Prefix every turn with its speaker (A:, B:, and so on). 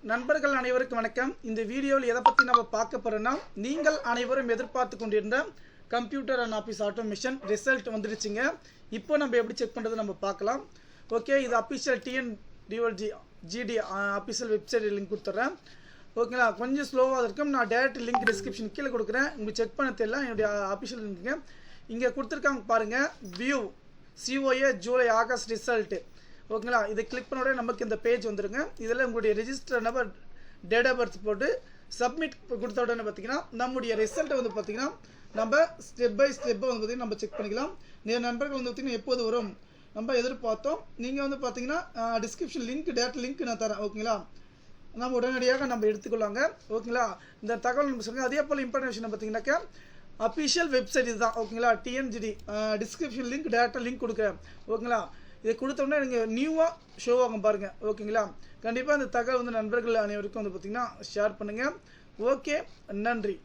A: நண்பர்கள் அனைவருக்கும் வணக்கம். இந்த வீடியோவில் எதை பற்றி நம்ம பார்க்க போகிறோன்னா, நீங்கள் அனைவரும் எதிர்பார்த்து கொண்டிருந்த computer and office automation result வந்துருச்சுங்க. இப்போ நம்ம எப்படி செக் பண்ணுறது நம்ம பார்க்கலாம். ஓகே, இது official TNDOLGD official website link கொடுத்துட்றேன். ஓகேங்களா, கொஞ்சம் ஸ்லோவாக இருக்கும். நான் டேரக்ட் லிங்க் டிஸ்கிரிப்ஷன் கீழே கொடுக்குறேன். உங்களுக்கு செக் பண்ண தெரியல, என்னுடைய அஃபிஷியல் லிங்க்குங்க. இங்கே கொடுத்துருக்காங்க பாருங்கள், view COA July August result. ஓகேங்களா, இதை கிளிக் பண்ண உடனே நமக்கு இந்த பேஜ் வந்துருங்க. இதில் உங்களுடைய register number, date of birth போட்டு சப்மிட் கொடுத்த உடனே பார்த்தீங்கன்னா நம்முடைய ரிசல்ட்டை வந்து பார்த்தீங்கன்னா நம்ம ஸ்டெப் பை ஸ்டெப்பை வந்து பார்த்தீங்கன்னா நம்ம செக் பண்ணிக்கலாம். நண்பர்கள் வந்து பார்த்தீங்கன்னா எப்போது வரும் நம்ம எதிர்பார்த்தோம். நீங்கள் வந்து பார்த்தீங்கன்னா டிஸ்கிரிப்ஷன் லிங்க், டேரக்ட் லிங்க் நான் தரேன். ஓகேங்களா, நம்ம உடனடியாக நம்ம எடுத்துக்கொள்ளாங்க. ஓகேங்களா, இந்த தகவல் நம்ம சொல்லுங்கள். அதே போல் இன்ஃபர்மேஷன் பார்த்தீங்கன்னாக்கா அஃபிஷியல் வெப்சைட் இதுதான். ஓகேங்களா, TNGD டிஸ்கிரிப்ஷன் லிங்க், டேரக்டாக லிங்க் கொடுக்குறேன். ஓகேங்களா, இதை கொடுத்தோம்னா நீங்கள் நியூவாக ஷோ ஆகும் பாருங்கள். ஓகேங்களா, கண்டிப்பாக இந்த தகவல் வந்து நண்பர்கள் அனைவருக்கும் வந்து பார்த்திங்கன்னா ஷேர் பண்ணுங்கள். ஓகே, நன்றி.